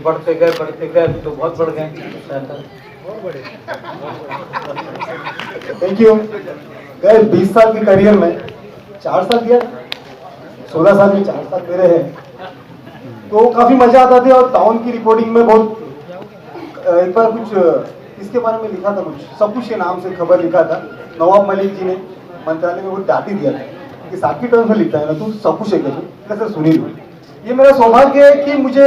बढ़ते गए तो बहुत बढ़ गए। Thank you. गए 20 साल की करियर में 4 साल दिया, 16 साल में 4 साल मेरे हैं, तो काफी मजा आता था। और टाउन की रिपोर्टिंग में बहुत एक बार कुछ इसके बारे में लिखा था, कुछ सब कुछ के नाम से खबर लिखा था। नवाब मलिक जी ने मंत्रालय में वो डांट ही दिया था कि साकी टाइम्स में लिखता है ना तू सब कुछ है क्या, सर सुनी लो। ये मेरा सौभाग्य है कि मुझे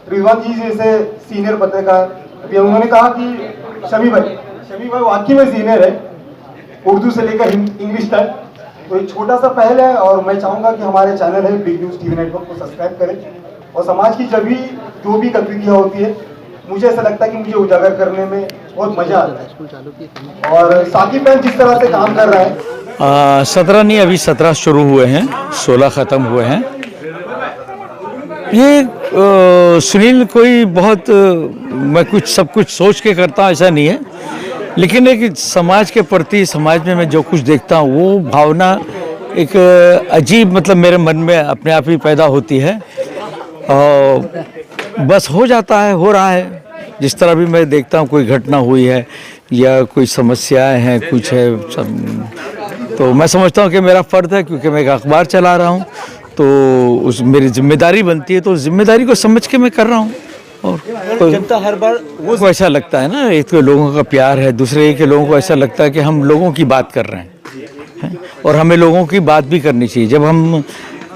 रिजवान जी जैसे सीनियर पत्रकार, अभी उन्होंने कहा कि शमी भाई वाकई में सीनियर है, उर्दू से लेकर इंग्लिश तक। तो एक छोटा सा पहल है और मैं चाहूंगा कि हमारे चैनल है बिग न्यूज टीवी नेटवर्क को सब्सक्राइब करें। और समाज की जब भी जो भी गतिविधियाँ होती है, मुझे ऐसा लगता है कि मुझे उजागर करने में बहुत मजा आता है। और साकिब भाई जिस तरह से काम कर रहा है, 17 नहीं, अभी 17 शुरू हुए हैं, 16 ख़त्म हुए हैं। ये सुनील कोई बहुत मैं कुछ सब कुछ सोच के करता हूँ ऐसा नहीं है, लेकिन एक समाज के प्रति, समाज में मैं जो कुछ देखता हूँ वो भावना एक अजीब मतलब मेरे मन में अपने आप ही पैदा होती है और बस हो जाता है, हो रहा है। जिस तरह भी मैं देखता हूँ कोई घटना हुई है या कोई समस्याएं हैं, कुछ है सब, तो मैं समझता हूँ कि मेरा फ़र्ज़ है, क्योंकि मैं एक अखबार चला रहा हूँ तो उस मेरी जिम्मेदारी बनती है, तो जिम्मेदारी को समझ के मैं कर रहा हूँ। और तो जनता हर बार वो ऐसा लगता है ना, एक तो लोगों का प्यार है, दूसरे के लोगों को ऐसा लगता है कि हम लोगों की बात कर रहे हैं और हमें लोगों की बात भी करनी चाहिए। जब हम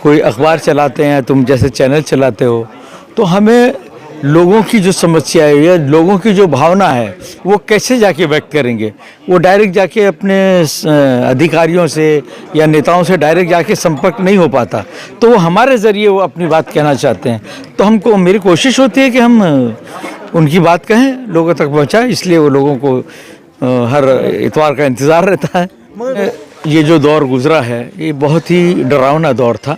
कोई अखबार चलाते हैं, तुम जैसे चैनल चलाते हो, तो हमें लोगों की जो समस्या है या लोगों की जो भावना है वो कैसे जाके व्यक्त करेंगे। वो डायरेक्ट जाके अपने अधिकारियों से या नेताओं से डायरेक्ट जाके संपर्क नहीं हो पाता, तो वो हमारे ज़रिए वो अपनी बात कहना चाहते हैं। तो हमको, मेरी कोशिश होती है कि हम उनकी बात कहें, लोगों तक पहुंचाएं, इसलिए वो लोगों को हर इतवार का इंतज़ार रहता है। ये जो दौर गुज़रा है ये बहुत ही डरावना दौर था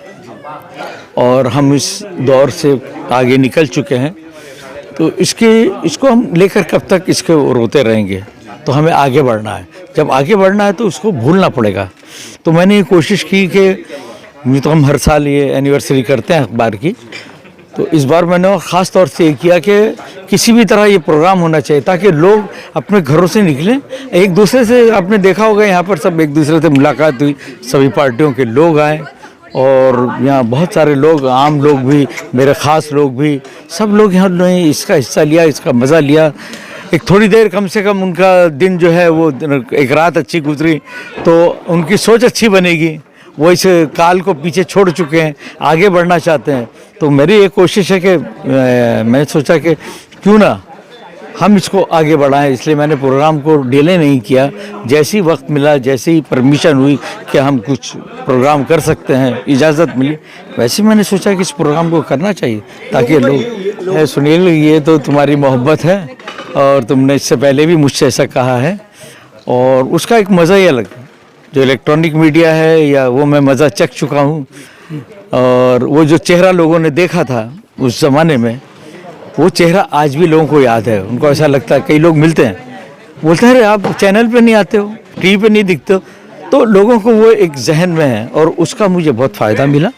और हम इस दौर से आगे निकल चुके हैं, तो इसको हम लेकर कब तक इसको रोते रहेंगे। तो हमें आगे बढ़ना है, जब आगे बढ़ना है तो उसको भूलना पड़ेगा। तो मैंने ये कोशिश की कि तो हम हर साल ये एनिवर्सरी करते हैं अखबार की, तो इस बार मैंने ख़ास तौर से ये किया कि किसी भी तरह ये प्रोग्राम होना चाहिए ताकि लोग अपने घरों से निकलें, एक दूसरे से, आपने देखा होगा यहाँ पर सब एक दूसरे से मुलाकात हुई, सभी पार्टियों के लोग आए और यहाँ बहुत सारे लोग, आम लोग भी, मेरे ख़ास लोग भी, सब लोग यहाँ ने इसका हिस्सा लिया, इसका मज़ा लिया। एक थोड़ी देर कम से कम उनका दिन जो है वो एक रात अच्छी गुजरी तो उनकी सोच अच्छी बनेगी। वो इस काल को पीछे छोड़ चुके हैं, आगे बढ़ना चाहते हैं। तो मेरी एक कोशिश है कि मैंने सोचा कि क्यों ना हम इसको आगे बढ़ाएं, इसलिए मैंने प्रोग्राम को डिले नहीं किया। जैसे ही वक्त मिला, जैसे ही परमिशन हुई कि हम कुछ प्रोग्राम कर सकते हैं, इजाज़त मिली, वैसे मैंने सोचा कि इस प्रोग्राम को करना चाहिए ताकि लोग सुनील, ये तो तुम्हारी मोहब्बत है और तुमने इससे पहले भी मुझसे ऐसा कहा है और उसका एक मज़ा ही अलग है। जो इलेक्ट्रॉनिक मीडिया है या वो मैं मज़ा चख चुका हूँ और वो जो चेहरा लोगों ने देखा था उस ज़माने में, वो चेहरा आज भी लोगों को याद है। उनको ऐसा लगता है, कई लोग मिलते हैं बोलते हैं अरे आप चैनल पे नहीं आते हो, टीवी पे नहीं दिखते हो, तो लोगों को वो एक जहन में है और उसका मुझे बहुत फ़ायदा मिला।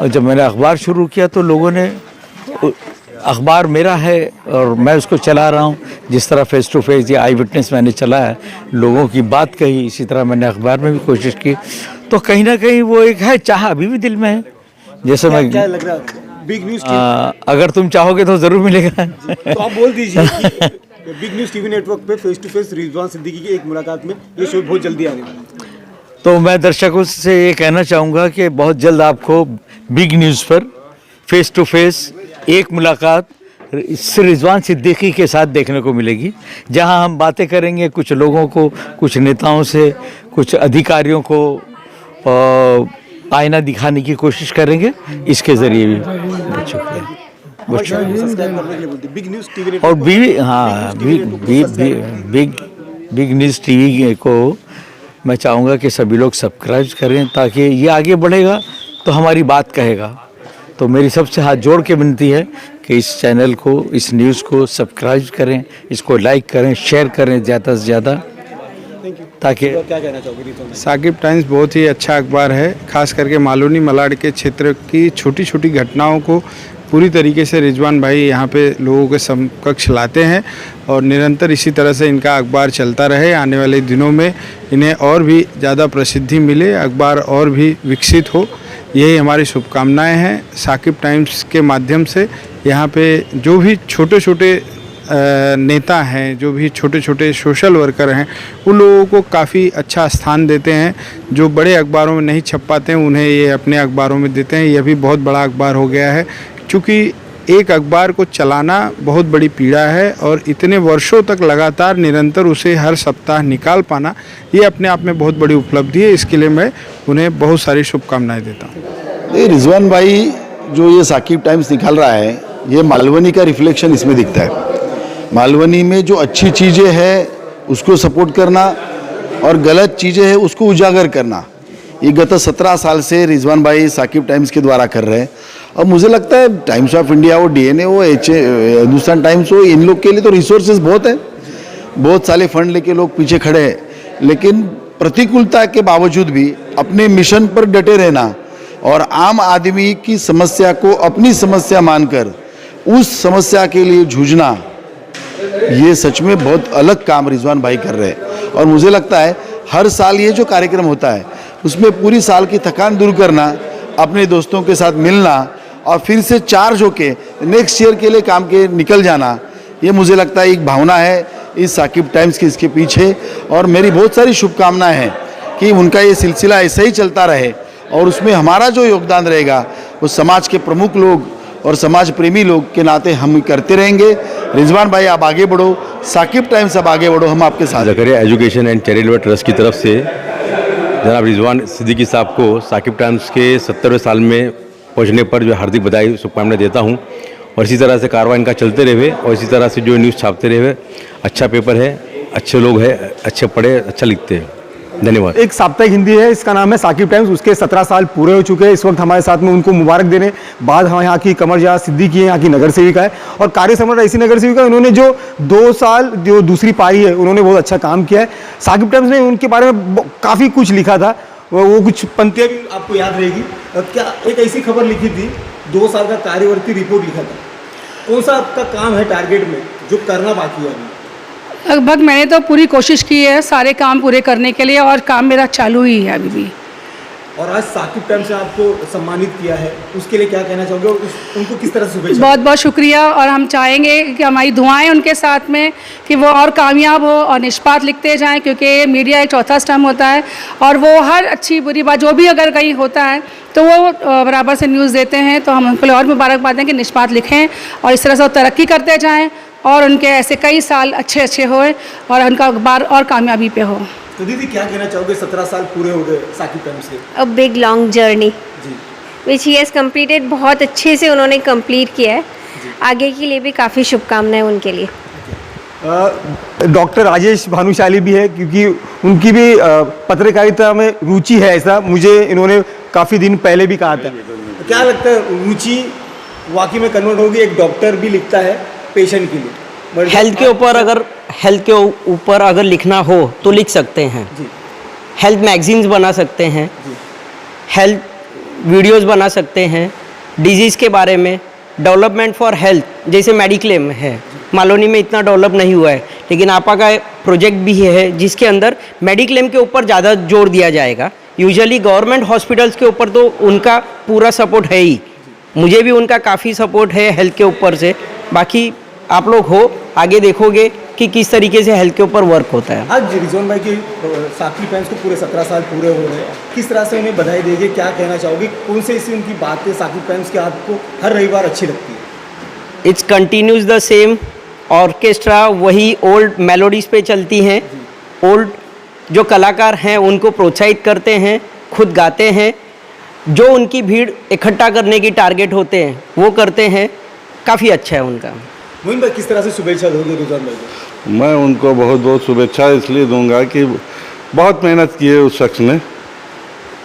और जब मैंने अखबार शुरू किया तो लोगों ने, अखबार मेरा है और मैं उसको चला रहा हूँ, जिस तरह फेस टू फेस या आई विटनेस मैंने चलाया, लोगों की बात कही, इसी तरह मैंने अखबार में भी कोशिश की। तो कहीं ना कहीं वो एक है, चाह अभी भी दिल में है। जैसे मैं, क्या लग रहा है बिग न्यूज़ अगर तुम चाहोगे तो ज़रूर मिलेगा। तो आप बोल दीजिए कि बिग न्यूज़ टीवी नेटवर्क पे face to face Rizwan Siddiqui की एक मुलाकात में ये शो बहुत जल्दी आने वाला है। तो मैं दर्शकों से ये कहना चाहूँगा कि बहुत जल्द आपको बिग न्यूज़ पर फेस टू फेस एक मुलाकात रिजवान सिद्दीकी के साथ देखने को मिलेगी, जहां हम बातें करेंगे कुछ लोगों को, कुछ नेताओं से, कुछ अधिकारियों को आईना दिखाने की कोशिश करेंगे। इसके ज़रिए भी बहुत शुक्रिया। बिग न्यूज़ टीवी और बिग न्यूज़ टीवी को मैं चाहूँगा कि सभी लोग सब्सक्राइब करें ताकि ये आगे बढ़ेगा तो हमारी बात कहेगा। तो मेरी सबसे हाथ जोड़ के विनती है कि इस चैनल को, इस न्यूज़ को सब्सक्राइब करें, इसको लाइक करें, शेयर करें ज़्यादा से ज़्यादा, ताकि क्या कहना चाहोगे? साकिब टाइम्स बहुत ही अच्छा अखबार है, खास करके मालूनी मलाड के क्षेत्र की छोटी छोटी घटनाओं को पूरी तरीके से रिजवान भाई यहाँ पे लोगों के समकक्ष लाते हैं और निरंतर इसी तरह से इनका अखबार चलता रहे। आने वाले दिनों में इन्हें और भी ज़्यादा प्रसिद्धि मिले, अखबार और भी विकसित हो, यही हमारी शुभकामनाएं हैं। साकिब टाइम्स के माध्यम से यहाँ पे जो भी छोटे छोटे नेता हैं, जो भी छोटे छोटे सोशल वर्कर हैं, उन लोगों को काफ़ी अच्छा स्थान देते हैं। जो बड़े अखबारों में नहीं छप पाते हैं उन्हें ये अपने अखबारों में देते हैं। यह भी बहुत बड़ा अखबार हो गया है, क्योंकि एक अखबार को चलाना बहुत बड़ी पीड़ा है और इतने वर्षों तक लगातार निरंतर उसे हर सप्ताह निकाल पाना, ये अपने आप में बहुत बड़ी उपलब्धि है। इसके लिए मैं उन्हें बहुत सारी शुभकामनाएं देता हूँ। रिजवान भाई जो ये साकिब टाइम्स निकाल रहा है, ये मालवनी का रिफ्लेक्शन इसमें दिखता है। मालवनी में जो अच्छी चीज़ें हैं उसको सपोर्ट करना और गलत चीज़ें हैं उसको उजागर करना, ये गत 17 साल से रिजवान भाई साकिब टाइम्स के द्वारा कर रहे हैं। और मुझे लगता है टाइम्स ऑफ इंडिया हो, डीएनए हो, हिंदुस्तान टाइम्स हो, इन लोग के लिए तो रिसोर्सेज बहुत है, बहुत सारे फंड लेके लोग पीछे खड़े हैं, लेकिन प्रतिकूलता के बावजूद भी अपने मिशन पर डटे रहना और आम आदमी की समस्या को अपनी समस्या मानकर उस समस्या के लिए जूझना, ये सच में बहुत अलग काम रिजवान भाई कर रहे हैं। और मुझे लगता है हर साल ये जो कार्यक्रम होता है उसमें पूरी साल की थकान दूर करना, अपने दोस्तों के साथ मिलना और फिर से चार्ज होके नेक्स्ट ईयर के लिए काम के निकल जाना, ये मुझे लगता है एक भावना है इस साकिब टाइम्स के इसके पीछे। और मेरी बहुत सारी शुभकामनाएं हैं कि उनका ये सिलसिला ऐसे ही चलता रहे और उसमें हमारा जो योगदान रहेगा वो समाज के प्रमुख लोग और समाज प्रेमी लोग के नाते हम करते रहेंगे। रिजवान भाई आप आगे बढ़ो, साकिब टाइम्स आप आगे बढ़ो, हम आपके साथ। Zakaria education and charitable trust की तरफ से जनाब रिजवान सिद्दीकी साहब को साकिब टाइम्स के 70वें साल में पहुंचने पर जो हार्दिक बधाई शुभकामनाएं देता हूं। और इसी तरह से कारवां इनका चलते रहे और इसी तरह से जो न्यूज़ छापते रहे। अच्छा पेपर है, अच्छे लोग हैं, अच्छे पढ़े, अच्छा लिखते हैं। धन्यवाद। एक साप्ताहिक हिंदी है, इसका नाम है साकिब टाइम्स। उसके 17 साल पूरे हो चुके हैं। इस वक्त हमारे साथ में उनको मुबारक देने बाद हम यहाँ की कमरजाद सिद्दीकी है, यहाँ की नगर सेविका है और कार्य सम्राट ऐसी नगर सेविका। उन्होंने जो 2 साल जो दूसरी पारी है उन्होंने बहुत अच्छा काम किया है। साकिब टाइम्स ने उनके बारे में काफ़ी कुछ लिखा था, वो कुछ पंक्तियाँ भी आपको याद रहेगी। क्या एक ऐसी खबर लिखी थी, 2 साल का कार्यवर्ती रिपोर्ट लिखा था, कौन सा आपका काम है टारगेट में जो करना बाकी है अभी? लगभग मैंने तो पूरी कोशिश की है सारे काम पूरे करने के लिए और काम मेरा चालू ही है अभी भी। और आज साकिब टाइम्स ने आपको सम्मानित किया है, उसके लिए क्या कहना चाहोगे? उनको किस तरह से शुभेच्छा? बहुत बहुत शुक्रिया और हम चाहेंगे कि हमारी दुआएं उनके साथ में कि वो और कामयाब हो और निष्पात लिखते जाएं, क्योंकि मीडिया एक चौथा स्तंभ होता है और वो हर अच्छी बुरी बात जो भी अगर कहीं होता है तो वो बराबर से न्यूज़ देते हैं। तो हम उनको और मुबारकबाद दें कि निष्पात लिखें और इस तरह से वो तरक्की करते जाएँ और उनके ऐसे कई साल अच्छे अच्छे होए और उनका अखबार और कामयाबी पे हो। तो दीदी क्या कहना चाहोगे? 17 साल पूरे हो गए साकिब टाइम्स के। A big long journey which he has completed, बहुत अच्छे से उन्होंने कंप्लीट किया है। आगे के लिए भी काफ़ी शुभकामनाएं उनके लिए। डॉक्टर राजेश भानुशाली भी है, क्योंकि उनकी भी पत्रकारिता में रुचि है, ऐसा मुझे इन्होंने काफ़ी दिन पहले भी कहा था। क्या लगता है रुचि वाकई में कन्वर्ट होगी? एक डॉक्टर भी लिखता है पेशेंट के लिए, हेल्थ के ऊपर अगर लिखना हो तो लिख सकते हैं। हेल्थ मैगजीन्स बना सकते हैं, हेल्थ वीडियोस बना सकते हैं, डिजीज़ के बारे में, डेवलपमेंट फॉर हेल्थ जैसे मेडिक्लेम है। मालोनी में इतना डेवलप नहीं हुआ है, लेकिन आपा का प्रोजेक्ट भी है जिसके अंदर मेडिक्लेम के ऊपर ज़्यादा जोर दिया जाएगा। यूजुअली गवर्नमेंट हॉस्पिटल्स के ऊपर तो उनका पूरा सपोर्ट है ही, मुझे भी उनका काफ़ी सपोर्ट है हेल्थ के ऊपर से। बाकी आप लोग हो आगे देखोगे कि किस तरीके से हेल्थ के ऊपर वर्क होता है। आज रिजवान भाई की साकिब टाइम्स को पूरे 17 साल पूरे हो रहे हैं, किस तरह से उन्हें बधाई देंगे, क्या कहना चाहोगे? कौन से ऐसी उनकी बातें साकिब टाइम्स की आपको हर रविवार अच्छी लगती है? It's continues the same, orchestra वही ओल्ड मेलोडीज पे चलती हैं, ओल्ड जो कलाकार हैं उनको प्रोत्साहित करते हैं, खुद गाते हैं, जो उनकी भीड़ इकट्ठा करने की टारगेट होते हैं वो करते हैं। काफ़ी अच्छा है उनका। मोइन भाई किस तरह से शुभेच्छा दोगे रिजवान भाई को? मैं उनको बहुत बहुत शुभेच्छा इसलिए दूंगा कि बहुत मेहनत की है उस शख्स ने।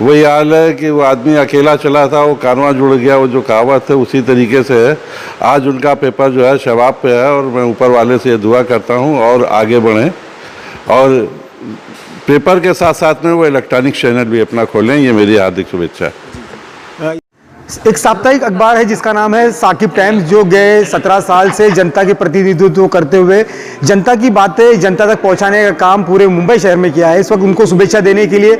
वही हाल है कि वो आदमी अकेला चला था, वो कारवां जुड़ गया, वो जो कहावत है उसी तरीके से है। आज उनका पेपर जो है शबाब पे है और मैं ऊपर वाले से दुआ करता हूँ और आगे बढ़ें और पेपर के साथ साथ में वो इलेक्ट्रॉनिक चैनल भी अपना खोलें, ये मेरी हार्दिक शुभेच्छा है। एक साप्ताहिक अखबार है जिसका नाम है साकिब टाइम्स, जो गए 17 साल से जनता के प्रतिनिधित्व करते हुए जनता की बातें जनता तक पहुंचाने का काम पूरे मुंबई शहर में किया है। इस वक्त उनको शुभेच्छा देने के लिए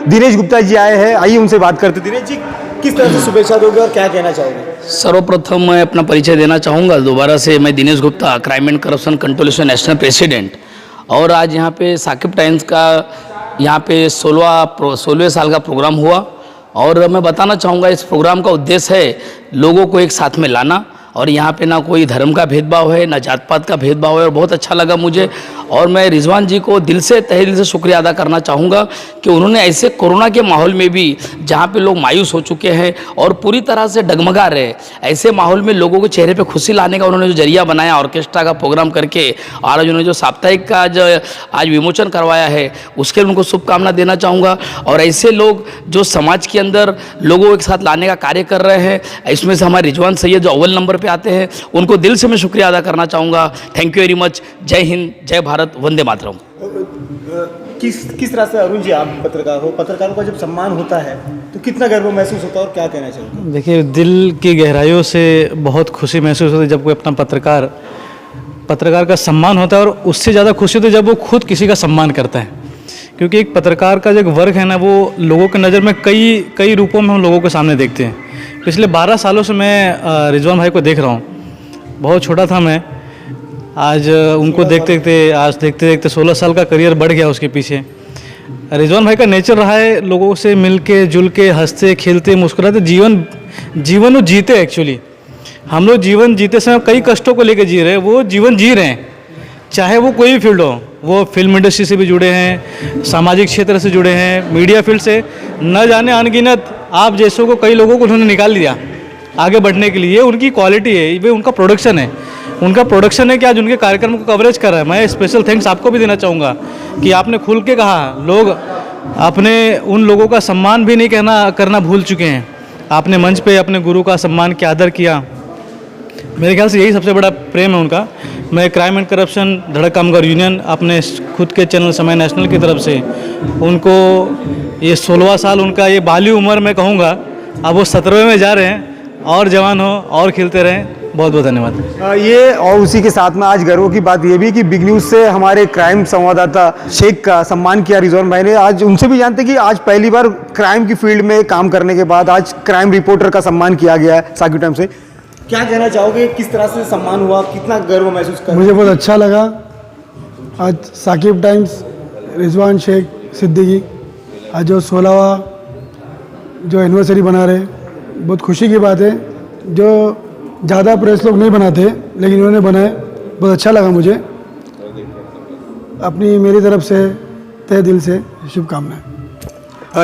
दिनेश गुप्ता जी आए हैं। आइए उनसे बात करते। दिनेश जी, किस तरह से शुभेच्छा दोगे और क्या कहना चाहोगे? सर्वप्रथम मैं अपना परिचय देना चाहूँगा दोबारा से। मैं Dinesh Gupta, crime and corruption control national president, और आज यहाँ पे साकिब टाइम्स का यहाँ पे 16वें साल का प्रोग्राम हुआ। और मैं बताना चाहूँगा इस प्रोग्राम का उद्देश्य है लोगों को एक साथ में लाना, और यहाँ पे ना कोई धर्म का भेदभाव है, ना जात पात का भेदभाव है, और बहुत अच्छा लगा मुझे। और मैं रिजवान जी को तहे दिल से शुक्रिया अदा करना चाहूँगा कि उन्होंने ऐसे कोरोना के माहौल में भी, जहाँ पे लोग मायूस हो चुके हैं और पूरी तरह से डगमगा रहे, ऐसे माहौल में लोगों के चेहरे पे खुशी लाने का उन्होंने जो जरिया बनाया ऑर्केस्ट्रा का प्रोग्राम करके, और उन्होंने जो साप्ताहिक का आज विमोचन करवाया है, उसके लिए उनको शुभकामना देना चाहूँगा। और ऐसे लोग जो समाज के अंदर लोगों को एक साथ लाने का कार्य कर रहे हैं, इसमें से हमारे रिजवान सैयद जो अव्वल नंबर पे आते हैं, उनको दिल से मैं शुक्रिया अदा करना चाहूँगा। Thank you very much. जय हिंद, जय भारत, वंदे मातरम। किस तरह से अरुण जी, आप पत्रकार हो, पत्रकारों का जब सम्मान होता है तो कितना गर्व महसूस होता है और क्या कहना चाहिए? देखिए, दिल की गहराइयों से बहुत खुशी महसूस होती है जब कोई अपना पत्रकार का सम्मान होता है, और उससे ज़्यादा खुशी होती है जब वो खुद किसी का सम्मान करता है। क्योंकि एक पत्रकार का जो एक वर्क है ना, वो लोगों के नज़र में कई रूपों में हम लोगों के सामने देखते हैं। पिछले 12 सालों से मैं रिजवान भाई को देख रहा हूँ। बहुत छोटा था मैं, आज उनको देखते देखते 16 साल का करियर बढ़ गया उसके पीछे। रिजवान भाई का नेचर रहा है लोगों से मिल के जुल के, हंसते खेलते मुस्कुराते जीवन वो जीते। एक्चुअली हम लोग जीवन जीते समय कई कष्टों को लेकर जी रहे हैं, वो जीवन जी रहे हैं, चाहे वो कोई भी फील्ड हो। वो फिल्म इंडस्ट्री से भी जुड़े हैं, सामाजिक क्षेत्र से जुड़े हैं, मीडिया फील्ड से, न जाने अनगिनत आप जैसों को कई लोगों को उन्होंने निकाल दिया आगे बढ़ने के लिए। ये उनकी क्वालिटी है, ये उनका प्रोडक्शन है। उनका प्रोडक्शन है कि आज उनके कार्यक्रम को कवरेज कर रहा है। मैं स्पेशल थैंक्स आपको भी देना चाहूँगा कि आपने खुल के कहा। लोग अपने उन लोगों का सम्मान भी नहीं करना भूल चुके हैं। आपने मंच पे अपने गुरु का सम्मान किया, आदर किया। मेरे ख्याल से यही सबसे बड़ा प्रेम है उनका। मैं क्राइम एंड करप्शन धड़क कामगार यूनियन अपने खुद के चैनल समय नेशनल की तरफ से उनको ये 16वां साल उनका, ये बाली उम्र मैं कहूँगा, अब वो 17वें में जा रहे हैं, और जवान हो और खिलते रहें। बहुत बहुत धन्यवाद। ये और उसी के साथ में आज गर्व की बात ये भी कि बिग न्यूज़ से हमारे क्राइम संवाददाता शेख का सम्मान किया रिजवान भाई ने। आज उनसे भी जानते कि आज पहली बार क्राइम की फील्ड में काम करने के बाद आज क्राइम रिपोर्टर का सम्मान किया गया है साकिब टाइम्स से। क्या कहना चाहोगे, किस तरह से सम्मान हुआ, कितना गर्व महसूस कर? मुझे बहुत अच्छा लगा। आज साकिब टाइम्स रिजवान शेख सिद्दीकी आज जो 16वां जो एनिवर्सरी बना रहे, बहुत खुशी की बात है। जो ज़्यादा प्रेस लोग नहीं बनाते लेकिन इन्होंने बनाए, बहुत अच्छा लगा मुझे। मेरी तरफ से तहे दिल से शुभकामनाएं।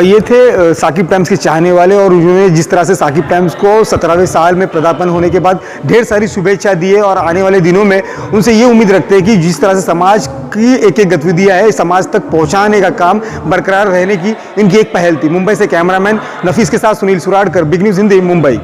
ये थे साकिब टाइम्स के चाहने वाले, और उन्होंने जिस तरह से साकिब टाइम्स को 17वें साल में पदार्पण होने के बाद ढेर सारी शुभेच्छा दी है, और आने वाले दिनों में उनसे ये उम्मीद रखते हैं कि जिस तरह से समाज की एक गतिविधियाँ है, समाज तक पहुँचाने का काम बरकरार रहने की इनकी एक पहल थी। मुंबई से कैमरामैन नफीस के साथ सुनील सुराड़कर, बिग न्यूज़ हिंदी, मुंबई।